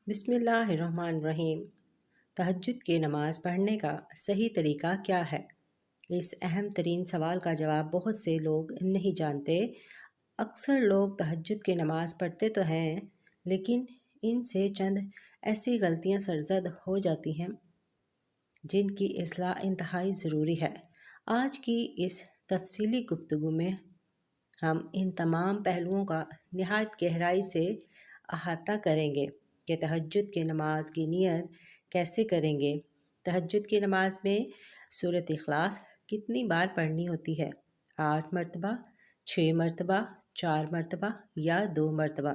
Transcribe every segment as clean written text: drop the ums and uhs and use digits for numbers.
بسم اللہ الرحمن الرحیم۔ تہجد کی نماز پڑھنے کا صحیح طریقہ کیا ہے؟ اس اہم ترین سوال کا جواب بہت سے لوگ نہیں جانتے۔ اکثر لوگ تہجد کی نماز پڑھتے تو ہیں، لیکن ان سے چند ایسی غلطیاں سرزد ہو جاتی ہیں جن کی اصلاح انتہائی ضروری ہے۔ آج کی اس تفصیلی گفتگو میں ہم ان تمام پہلوؤں کا نہایت گہرائی سے احاطہ کریں گے کہ تہجد کی نماز کی نیت کیسے کریں گے، تہجد کی نماز میں سورۃ اخلاص کتنی بار پڑھنی ہوتی ہے، 8 مرتبہ، 6 مرتبہ، 4 مرتبہ یا 2 مرتبہ؟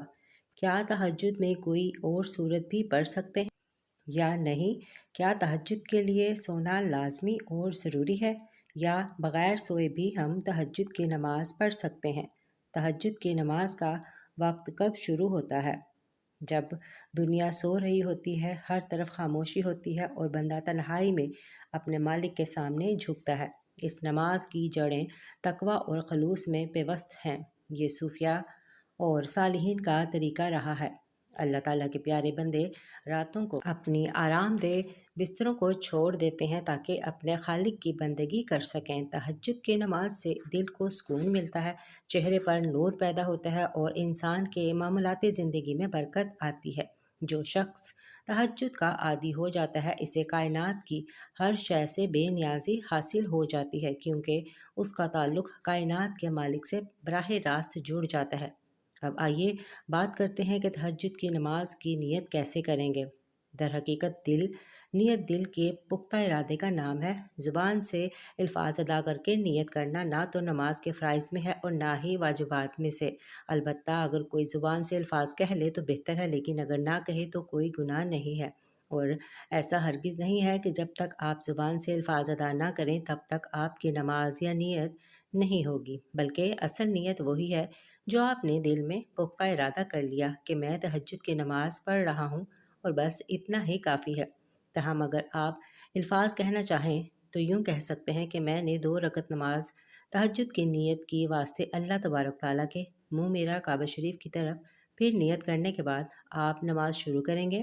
کیا تہجد میں کوئی اور سورت بھی پڑھ سکتے ہیں یا نہیں؟ کیا تہجد کے لیے سونا لازمی اور ضروری ہے یا بغیر سوئے بھی ہم تہجد کی نماز پڑھ سکتے ہیں؟ تہجد کی نماز کا وقت کب شروع ہوتا ہے؟ جب دنیا سو رہی ہوتی ہے، ہر طرف خاموشی ہوتی ہے اور بندہ تنہائی میں اپنے مالک کے سامنے جھکتا ہے۔ اس نماز کی جڑیں تقویٰ اور خلوص میں پیوست ہیں۔ یہ صوفیاء اور صالحین کا طریقہ رہا ہے۔ اللہ تعالیٰ کے پیارے بندے راتوں کو اپنی آرام دہ بستروں کو چھوڑ دیتے ہیں تاکہ اپنے خالق کی بندگی کر سکیں۔ تہجد کی نماز سے دل کو سکون ملتا ہے، چہرے پر نور پیدا ہوتا ہے اور انسان کے معاملاتی زندگی میں برکت آتی ہے۔ جو شخص تہجد کا عادی ہو جاتا ہے، اسے کائنات کی ہر شے سے بے نیازی حاصل ہو جاتی ہے، کیونکہ اس کا تعلق کائنات کے مالک سے براہ راست جڑ جاتا ہے۔ اب آئیے بات کرتے ہیں کہ تہجد کی نماز کی نیت کیسے کریں گے۔ در حقیقت نیت دل کے پختہ ارادے کا نام ہے۔ زبان سے الفاظ ادا کر کے نیت کرنا نہ تو نماز کے فرائض میں ہے اور نہ ہی واجبات میں سے۔ البتہ اگر کوئی زبان سے الفاظ کہہ لے تو بہتر ہے، لیکن اگر نہ کہے تو کوئی گناہ نہیں ہے۔ اور ایسا ہرگز نہیں ہے کہ جب تک آپ زبان سے الفاظ ادا نہ کریں تب تک آپ کی نماز یا نیت نہیں ہوگی، بلکہ اصل نیت وہی ہے جو آپ نے دل میں پختہ ارادہ کر لیا کہ میں تہجد کی نماز پڑھ رہا ہوں، اور بس اتنا ہی کافی ہے۔ تاہم اگر آپ الفاظ کہنا چاہیں تو یوں کہہ سکتے ہیں کہ میں نے 2 رکعت نماز تہجد کی نیت کی واسطے اللہ تبارک تعالیٰ کے منہ میرا کعبہ شریف کی طرف۔ پھر نیت کرنے کے بعد آپ نماز شروع کریں گے۔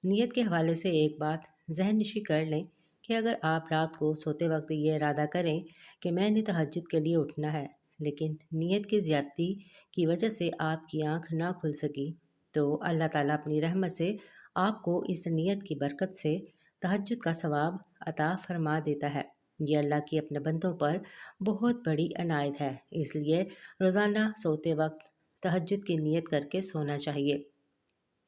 نیت کے حوالے سے ایک بات ذہن نشی کر لیں کہ اگر آپ رات کو سوتے وقت یہ ارادہ کریں کہ میں نے تہجد کے لیے اٹھنا ہے، لیکن نیت کی زیادتی کی وجہ سے آپ کی آنکھ نہ کھل سکی، تو اللہ تعالیٰ اپنی رحمت سے آپ کو اس نیت کی برکت سے تہجد کا ثواب عطا فرما دیتا ہے۔ یہ اللہ کی اپنے بندوں پر بہت بڑی عنایت ہے، اس لیے روزانہ سوتے وقت تہجد کی نیت کر کے سونا چاہیے،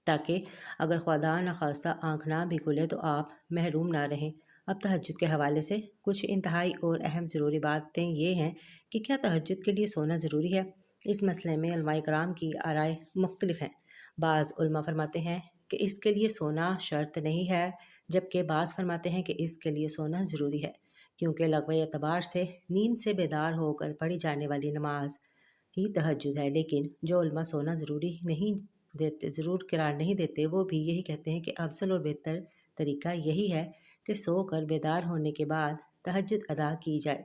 تاکہ اگر خدا نخواستہ آنکھ نہ بھی کھلے تو آپ محروم نہ رہیں۔ اب تہجد کے حوالے سے کچھ انتہائی اور اہم ضروری باتیں یہ ہیں کہ کیا تہجد کے لیے سونا ضروری ہے؟ اس مسئلے میں علماء کرام کی آرائیں مختلف ہیں۔ بعض علماء فرماتے ہیں کہ اس کے لیے سونا شرط نہیں ہے، جبکہ بعض فرماتے ہیں کہ اس کے لیے سونا ضروری ہے، کیونکہ لغوی اعتبار سے نیند سے بیدار ہو کر پڑھی جانے والی نماز ہی تہجد ہے۔ لیکن جو علماء سونا ضرور قرار نہیں دیتے، وہ بھی یہی کہتے ہیں کہ افضل اور بہتر طریقہ یہی ہے کہ سو کر بیدار ہونے کے بعد تہجد ادا کی جائے۔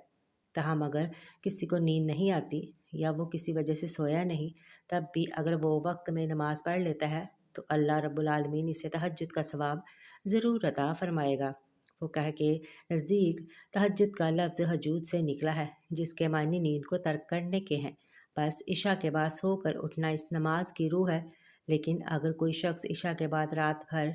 تاہم اگر کسی کو نیند نہیں آتی یا وہ کسی وجہ سے سویا نہیں، تب بھی اگر وہ وقت میں نماز پڑھ لیتا ہے تو اللہ رب العالمین اسے تہجد کا ثواب ضرور عطا فرمائے گا۔ فقہاء کے نزدیک تہجد کا لفظ ہجود سے نکلا ہے، جس کے معنی نیند کو ترک کرنے کے ہیں۔ بس عشاء کے بعد سو کر اٹھنا اس نماز کی روح ہے۔ لیکن اگر کوئی شخص عشاء کے بعد رات بھر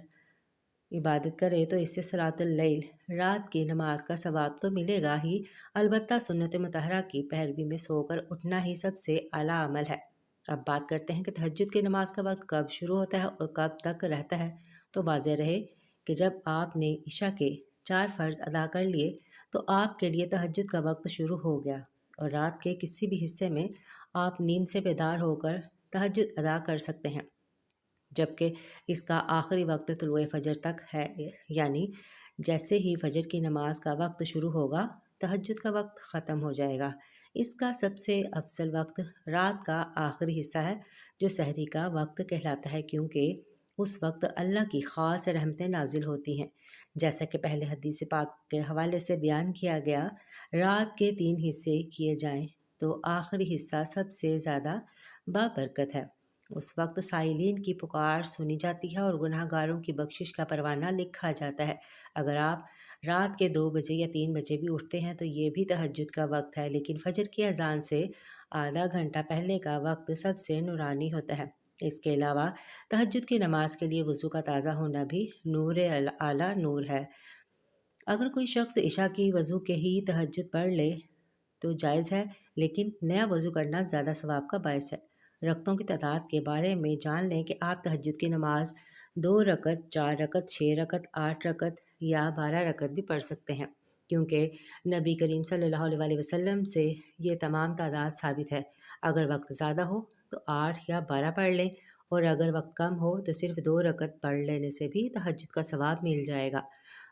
عبادت کرے تو اس سے صلاۃ اللیل، رات کی نماز کا ثواب تو ملے گا ہی، البتہ سنت مطہرہ کی پیروی میں سو کر اٹھنا ہی سب سے اعلیٰ عمل ہے۔ اب بات کرتے ہیں کہ تہجد کی نماز کا وقت کب شروع ہوتا ہے اور کب تک رہتا ہے۔ تو واضح رہے کہ جب آپ نے عشاء کے 4 فرض ادا کر لیے تو آپ کے لیے تہجد کا وقت شروع ہو گیا، اور رات کے کسی بھی حصے میں آپ نیند سے بیدار ہو کر تہجد ادا کر سکتے ہیں، جبکہ اس کا آخری وقت طلوع فجر تک ہے، یعنی جیسے ہی فجر کی نماز کا وقت شروع ہوگا تہجد کا وقت ختم ہو جائے گا۔ اس کا سب سے افضل وقت رات کا آخری حصہ ہے، جو سحری کا وقت کہلاتا ہے، کیونکہ اس وقت اللہ کی خاص رحمتیں نازل ہوتی ہیں۔ جیسا کہ پہلے حدیث پاک کے حوالے سے بیان کیا گیا، رات کے 3 حصے کیے جائیں تو آخری حصہ سب سے زیادہ بابرکت ہے۔ اس وقت سائلین کی پکار سنی جاتی ہے اور گناہ گاروں کی بخشش کا پروانہ لکھا جاتا ہے۔ اگر آپ رات کے 2 بجے یا 3 بجے بھی اٹھتے ہیں تو یہ بھی تہجد کا وقت ہے، لیکن فجر کی اذان سے آدھا گھنٹہ پہلے کا وقت سب سے نورانی ہوتا ہے۔ اس کے علاوہ تہجد کی نماز کے لیے وضو کا تازہ ہونا بھی نور اعلیٰ نور ہے۔ اگر کوئی شخص عشاء کی وضو کے ہی تہجد پڑھ لے تو جائز ہے، لیکن نیا وضو کرنا زیادہ ثواب کا باعث ہے۔ رکعتوں کی تعداد کے بارے میں جان لیں کہ آپ تہجد کی نماز 2 رکعت، 4 رکعت، 6 رکعت، 8 رکعت یا 12 رکعت بھی پڑھ سکتے ہیں، کیونکہ نبی کریم صلی اللہ علیہ وسلم سے یہ تمام تعداد ثابت ہے۔ اگر وقت زیادہ ہو تو 8 یا 12 پڑھ لیں، اور اگر وقت کم ہو تو صرف 2 رکعت پڑھ لینے سے بھی تہجد کا ثواب مل جائے گا۔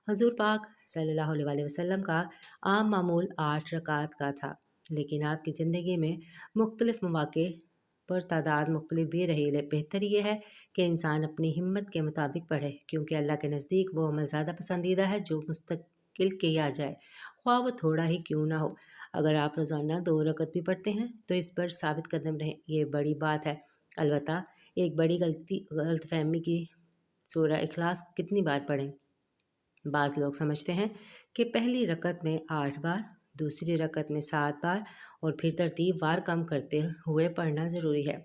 حضور پاک صلی اللہ علیہ وسلم کا عام معمول 8 رکعات کا تھا، لیکن آپ کی زندگی میں مختلف مواقع پر تعداد مختلف بھی رہی۔ بہتر یہ ہے کہ انسان اپنی ہمت کے مطابق پڑھے، کیونکہ اللہ کے نزدیک وہ عمل زیادہ پسندیدہ ہے جو مستقل کیا جائے، خواہ وہ تھوڑا ہی کیوں نہ ہو۔ اگر آپ روزانہ 2 رکعت بھی پڑھتے ہیں تو اس پر ثابت قدم رہیں، یہ بڑی بات ہے۔ البتہ ایک بڑی غلط فہمی کی سورہ اخلاص کتنی بار پڑھیں؟ بعض لوگ سمجھتے ہیں کہ پہلی رکعت میں 8 بار، دوسری رکعت میں 7 بار اور پھر ترتیب وار کم کرتے ہوئے پڑھنا ضروری ہے،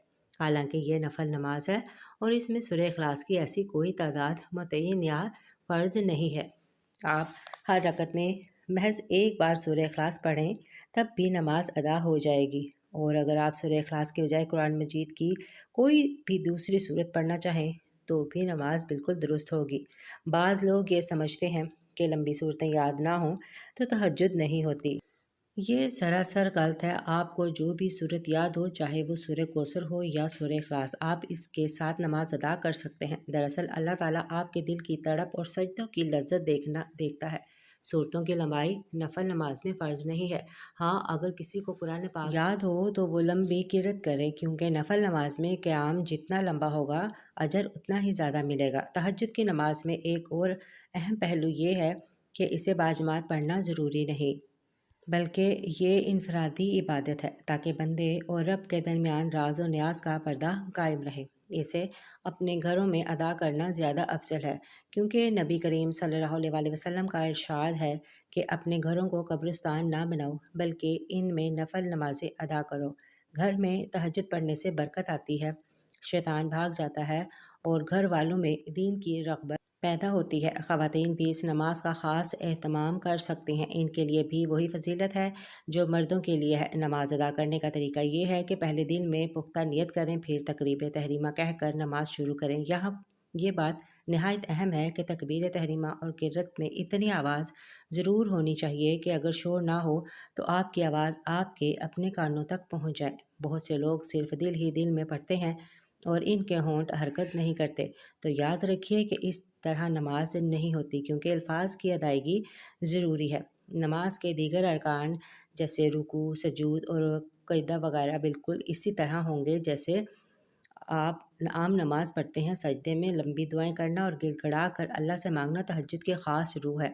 حالانکہ یہ نفل نماز ہے اور اس میں سورہ اخلاص کی ایسی کوئی تعداد متعین یا فرض نہیں ہے۔ آپ ہر رکعت میں محض 1 بار سورہ اخلاص پڑھیں تب بھی نماز ادا ہو جائے گی، اور اگر آپ سورہ اخلاص کے بجائے قرآن مجید کی کوئی بھی دوسری صورت پڑھنا چاہیں تو بھی نماز بالکل درست ہوگی۔ بعض لوگ یہ سمجھتے ہیں کہ لمبی صورتیں یاد نہ ہوں تو تہجد نہیں ہوتی۔ یہ سراسر غلط ہے۔ آپ کو جو بھی صورت یاد ہو، چاہے وہ سورہ کوثر ہو یا سورہ اخلاص، آپ اس کے ساتھ نماز ادا کر سکتے ہیں۔ دراصل اللہ تعالیٰ آپ کے دل کی تڑپ اور سجدوں کی لذت دیکھتا ہے۔ صورتوں کی لمبائی نفل نماز میں فرض نہیں ہے۔ ہاں، اگر کسی کو قرآن پاک یاد ہو تو وہ لمبی قرأت کرے، کیونکہ نفل نماز میں قیام جتنا لمبا ہوگا اجر اتنا ہی زیادہ ملے گا۔ تہجد کی نماز میں ایک اور اہم پہلو یہ ہے کہ اسے باجماعت پڑھنا ضروری نہیں، بلکہ یہ انفرادی عبادت ہے تاکہ بندے اور رب کے درمیان راز و نیاز کا پردہ قائم رہے۔ اسے اپنے گھروں میں ادا کرنا زیادہ افضل ہے، کیونکہ نبی کریم صلی اللہ علیہ وسلم کا ارشاد ہے کہ اپنے گھروں کو قبرستان نہ بناؤ، بلکہ ان میں نفل نمازیں ادا کرو۔ گھر میں تہجد پڑھنے سے برکت آتی ہے، شیطان بھاگ جاتا ہے اور گھر والوں میں دین کی رغبت پیدا ہوتی ہے۔ خواتین بھی اس نماز کا خاص اہتمام کر سکتی ہیں، ان کے لیے بھی وہی فضیلت ہے جو مردوں کے لیے ہے۔ نماز ادا کرنے کا طریقہ یہ ہے کہ پہلے دن میں پختہ نیت کریں، پھر تکبیر تحریمہ کہہ کر نماز شروع کریں۔ یہاں یہ بات نہایت اہم ہے کہ تکبیر تحریمہ اور قرأت میں اتنی آواز ضرور ہونی چاہیے کہ اگر شور نہ ہو تو آپ کی آواز آپ کے اپنے کانوں تک پہنچ جائے۔ بہت سے لوگ صرف دل ہی دل میں پڑھتے ہیں اور ان کے ہونٹ حرکت نہیں کرتے، تو یاد رکھیے کہ اس طرح نماز نہیں ہوتی، کیونکہ الفاظ کی ادائیگی ضروری ہے۔ نماز کے دیگر ارکان جیسے رکوع، سجود اور قعدہ وغیرہ بالکل اسی طرح ہوں گے جیسے آپ عام نماز پڑھتے ہیں۔ سجدے میں لمبی دعائیں کرنا اور گڑ گڑا کر اللہ سے مانگنا تہجد کی خاص روح ہے۔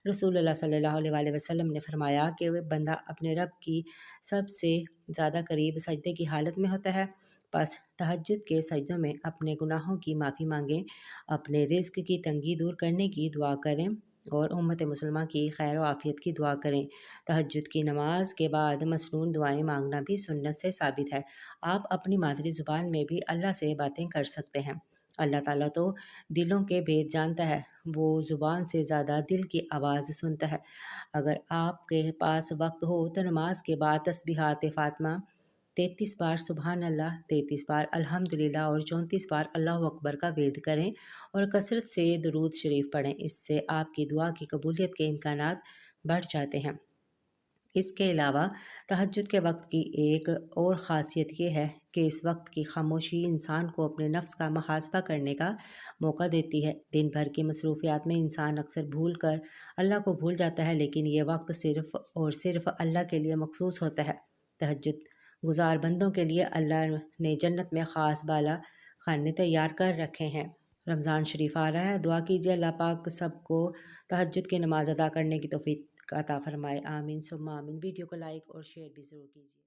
رسول اللہ صلی اللہ علیہ وسلم نے فرمایا کہ وہ بندہ اپنے رب کی سب سے زیادہ قریب سجدے کی حالت میں ہوتا ہے، پس تہجد کے سجدوں میں اپنے گناہوں کی معافی مانگیں، اپنے رزق کی تنگی دور کرنے کی دعا کریں اور امت مسلمہ کی خیر و عافیت کی دعا کریں۔ تہجد کی نماز کے بعد مسنون دعائیں مانگنا بھی سنت سے ثابت ہے۔ آپ اپنی مادری زبان میں بھی اللہ سے باتیں کر سکتے ہیں۔ اللہ تعالیٰ تو دلوں کے بھید جانتا ہے، وہ زبان سے زیادہ دل کی آواز سنتا ہے۔ اگر آپ کے پاس وقت ہو تو نماز کے بعد تسبیحات فاطمہ 33 بار سبحان اللہ، 33 بار الحمدللہ اور 34 بار اللہ اکبر کا ورد کریں اور کثرت سے درود شریف پڑھیں۔ اس سے آپ کی دعا کی قبولیت کے امکانات بڑھ جاتے ہیں۔ اس کے علاوہ تہجد کے وقت کی ایک اور خاصیت یہ ہے کہ اس وقت کی خاموشی انسان کو اپنے نفس کا محاسبہ کرنے کا موقع دیتی ہے۔ دن بھر کی مصروفیات میں انسان اکثر بھول کر اللہ کو بھول جاتا ہے، لیکن یہ وقت صرف اور صرف اللہ کے لیے مخصوص ہوتا ہے۔ تہجد گزار بندوں کے لیے اللہ نے جنت میں خاص بالا خانے تیار کر رکھے ہیں۔ رمضان شریف آ رہا ہے، دعا کیجیے اللہ پاک سب کو تہجد کی نماز ادا کرنے کی توفیق عطا فرمائے۔ آمین ثم آمین۔ ویڈیو کو لائک اور شیئر بھی ضرور کیجیے۔